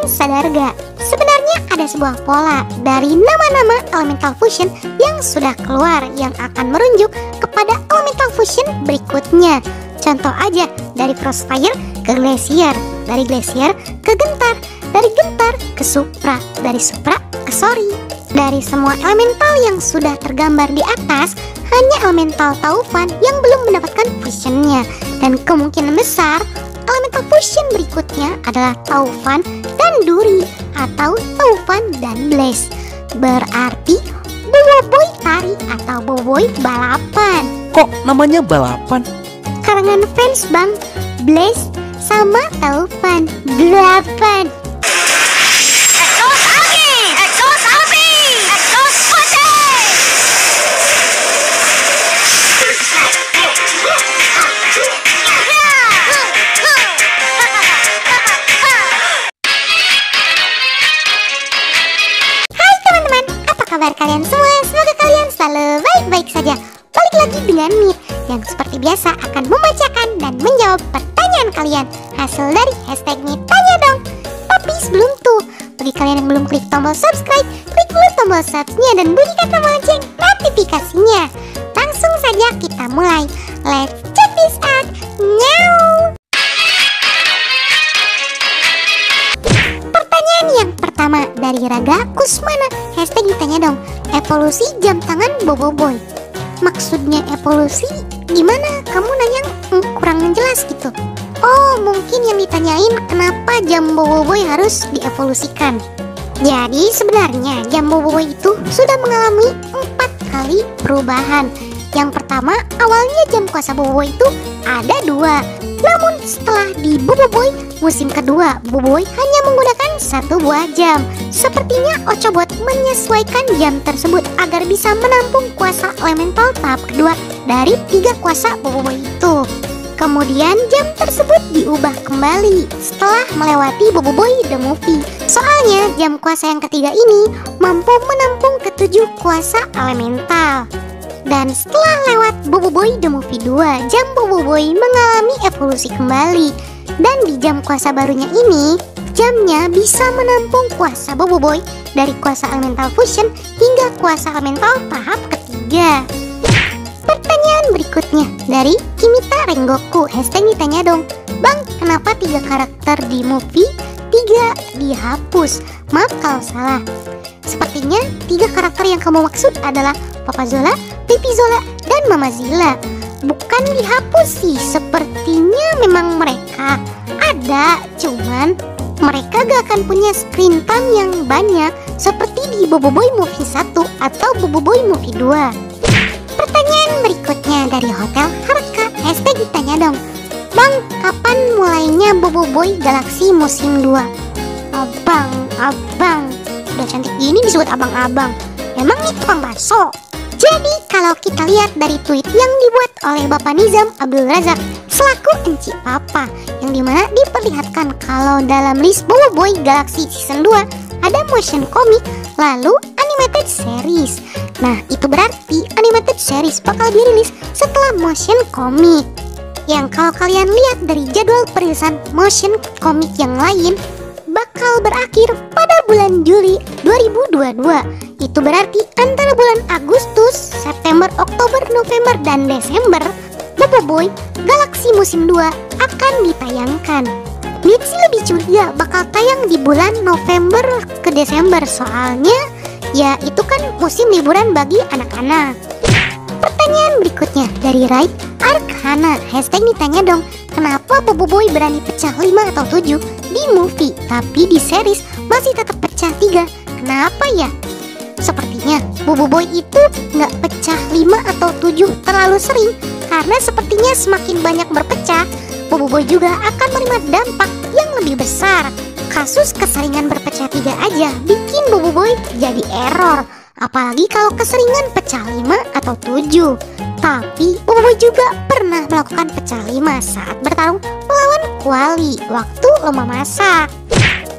Kalian sadar gak? Sebenarnya ada sebuah pola dari nama-nama elemental fusion yang sudah keluar yang akan merujuk kepada elemental fusion berikutnya. Contoh aja, dari Frostfire ke Glacier, dari Glacier ke Gentar, dari Gentar ke Supra, dari Supra ke Sori. Dari semua elemental yang sudah tergambar di atas, hanya elemental Taufan yang belum mendapatkan fusionnya. Dan kemungkinan besar elemental fusion berikutnya adalah Taufan dan Duri atau Taufan dan Blaze. Berarti Boboiboy Tari atau Boboiboy Balapan. Kok namanya balapan? Karangan fans bang, Blaze sama Taufan Balapan. Kabar kalian semua, semoga kalian selalu baik-baik saja. Balik lagi dengan Mir yang seperti biasa akan membacakan dan menjawab pertanyaan kalian hasil dari hashtag Mir Tanya Dong. Tapi sebelum tuh, bagi kalian yang belum klik tombol subscribe, klik dulu tombol subscribe-nya dan bunyikan tombol lonceng notifikasinya. Langsung saja kita mulai. Let's check this out now. Pertanyaan yang pertama dari Raga Kusmana, hashtag ditanya dong, evolusi jam tangan Boboiboy. Maksudnya evolusi gimana? Kamu nanya kurang jelas gitu. Oh, mungkin yang ditanyain kenapa jam Boboiboy harus dievolusikan. Jadi sebenarnya jam Boboiboy itu sudah mengalami 4 kali perubahan. Yang pertama, awalnya jam kuasa Boboiboy itu ada 2. Namun setelah di Boboiboy musim kedua, Boboiboy hanya menggunakan 1 buah jam. Sepertinya Ochobot menyesuaikan jam tersebut agar bisa menampung kuasa elemental tahap kedua dari 3 kuasa Boboiboy itu. Kemudian jam tersebut diubah kembali setelah melewati Boboiboy The Movie. Soalnya jam kuasa yang ketiga ini mampu menampung ke-7 kuasa elemental. Dan setelah lewat Boboiboy The Movie 2, jam Boboiboy mengalami evolusi kembali. Dan di jam kuasa barunya ini, jamnya bisa menampung kuasa Boboiboy dari kuasa elemental fusion hingga kuasa elemental tahap ketiga. Pertanyaan berikutnya dari Kimita Rengoku, hashtag ditanya dong, Bang, kenapa 3 karakter di movie 3 dihapus? Maaf kalau salah. Sepertinya 3 karakter yang kamu maksud adalah Papa Zola, Pipi Zola, dan Mama Zilla. Bukan dihapus sih, sepertinya memang mereka ada, cuman mereka gak akan punya screen time yang banyak seperti di Boboiboy Movie 1 atau Boboiboy Movie 2. Pertanyaan berikutnya dari Hotel Haraka, hashtag ditanya dong, Bang, kapan mulainya Boboiboy Galaxy musim 2? Abang, udah cantik gini disebut abang-abang. Emang nih tukang bakso? Jadi kalau kita lihat dari tweet yang dibuat oleh Bapak Nizam Abdul Razak selaku Enci Papa, yang dimana diperlihatkan kalau dalam list Boboiboy Galaxy Season 2 ada motion comic lalu animated series. Nah, itu berarti animated series bakal dirilis setelah motion comic. Yang kalau kalian lihat dari jadwal perilisan motion comic yang lain bakal berakhir pada bulan Juli 2022. Itu berarti antara bulan Agustus, September, Oktober, November, dan Desember, Boboiboy Galaxy musim 2 akan ditayangkan. Mir sih lebih curiga bakal tayang di bulan November ke Desember, soalnya ya itu kan musim liburan bagi anak-anak. Pertanyaan berikutnya dari Raid Arkhana, hashtag ditanya dong, kenapa Boboiboy berani pecah 5 atau 7 di movie, tapi di series masih tetap pecah 3? Kenapa ya? Sepertinya Boboiboy itu nggak pecah 5 atau 7 terlalu sering, karena sepertinya semakin banyak berpecah, Boboiboy juga akan menerima dampak yang lebih besar. Kasus keseringan berpecah 3 aja bikin Boboiboy jadi error, apalagi kalau keseringan pecah 5 atau 7. Tapi Boboiboy juga pernah melakukan pecah 5 saat bertarung melawan Kuali waktu lomba masak.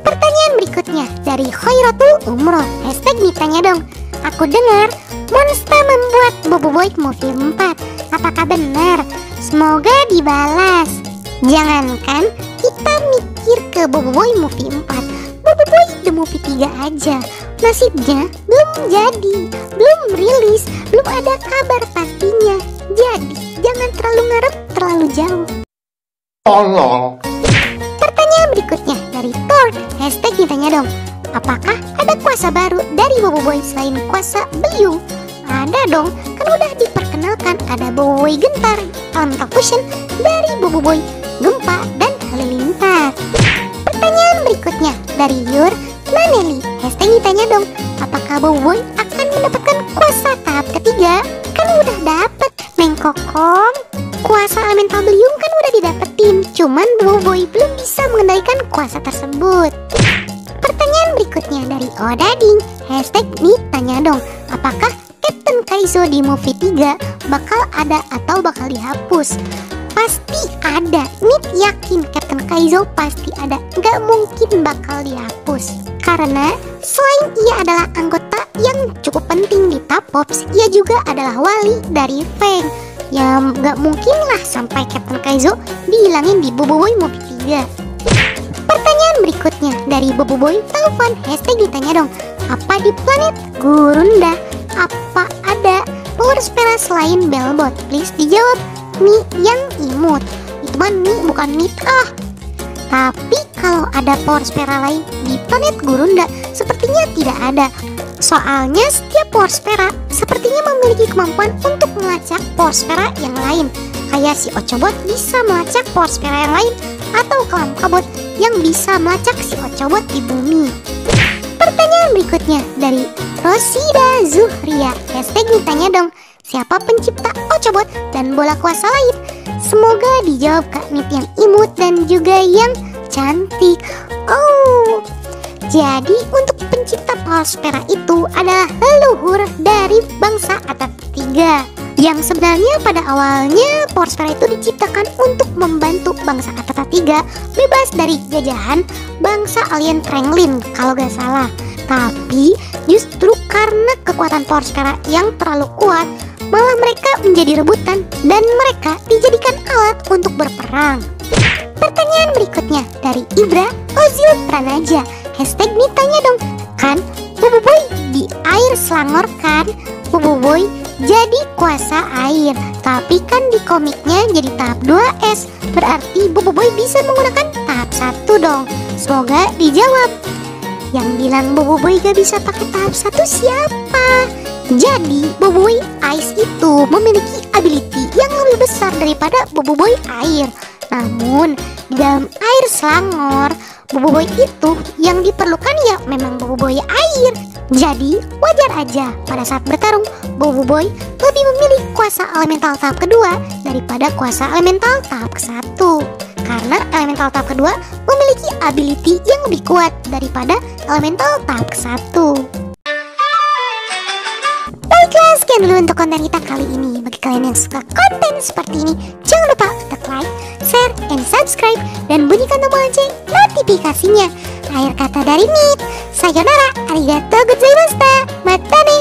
Pertanyaan berikutnya dari Khairatul Umroh, hashtag ditanya dong, aku dengar Monster membuat Boboiboy Movie 4. Apakah benar? Semoga dibalas. Jangankan kita mikir ke Boboiboy Movie 4, Boboiboy The Movie 3 aja. Nasibnya belum jadi, belum rilis, belum ada kabar pastinya. Jadi jangan terlalu ngarep terlalu jauh. Tolong. Pertanyaan berikutnya dari Thor. Hashtag ditanya dong, apakah ada kuasa baru dari Boboiboy selain kuasa Beliung? Ada dong, kan udah diperkenalkan ada Boboiboy Gentar, Elemental Fusion dari Boboiboy Gempa dan Halilintar. Pertanyaan berikutnya dari Yur Naneli. Hashtag ditanya dong, apakah Boboiboy akan mendapatkan kuasa tahap ketiga? Kan udah dapet Neng Kokong. Kuasa elemental Beliung kan udah didapetin, cuman Boboiboy belum bisa mengendalikan kuasa tersebut. Pertanyaan berikutnya dari Odading. Hashtag nih tanya dong, apakah Captain Kaizo di movie 3 bakal ada atau bakal dihapus? Pasti ada, Nit yakin Captain Kaizo pasti ada, nggak mungkin bakal dihapus. Karena selain ia adalah anggota yang cukup penting di Tapops, ia juga adalah wali dari Fang. Ya nggak mungkin lah sampai Captain Kaizo dihilangin di Boboiboy movie 3. Pertanyaan berikutnya dari Boboiboy Taufan. Hashtag ditanya dong, apa di planet Gurunda apa ada power spera selain Bellbot? Please dijawab. Mi yang imut itu mah Mi bukan Nit ah. Tapi kalau ada power spera lain di planet Gurunda sepertinya tidak ada. Soalnya setiap power spera sepertinya memiliki kemampuan untuk melacak power spera yang lain. Kayak si Ochobot bisa melacak power spera yang lain, atau Kelamkabot yang bisa melacak si Ochobot di bumi. Pertanyaan berikutnya dari Rosida Zuhria. Hashtag ditanya dong, siapa pencipta Ochobot dan bola kuasa lain? Semoga dijawab Kak Nit yang imut dan juga yang cantik. Oh, jadi untuk pencipta power spera itu adalah leluhur dari bangsa Atat 3. Yang sebenarnya pada awalnya power spera itu diciptakan untuk membantu bangsa Atat 3 bebas dari jajahan bangsa alien Trengling kalau gak salah. Tapi justru karena kekuatan power spera yang terlalu kuat, malah mereka menjadi rebutan dan mereka dijadikan alat untuk berperang. Pertanyaan berikutnya dari Ibra Ozil Pranaja. Hashtag nih tanya dong, kan Boboiboy di air Selangor kan? Boboiboy jadi kuasa air, tapi kan di komiknya jadi tahap 2S. Berarti Boboiboy bisa menggunakan tahap 1 dong. Semoga dijawab. Yang bilang Boboiboy gak bisa pakai tahap 1 siapa? Jadi Boboiboy Ice itu memiliki ability yang lebih besar daripada Boboiboy air. Namun di dalam air Selangor, Boboiboy itu yang diperlukan ya memang Boboiboy air. Jadi wajar aja pada saat bertarung Boboiboy lebih memilih kuasa elemental tahap kedua daripada kuasa elemental tahap ke-1. Karena elemental tahap kedua memiliki ability yang lebih kuat daripada elemental tahap ke-1. Baiklah, sekian dulu untuk konten kita kali ini. Bagi kalian yang suka konten seperti ini, jangan lupa klik like, share, and subscribe, dan bunyikan tombol lonceng notifikasinya. Akhir kata dari Nit, sayonara, arigatou gozaimashita, matane.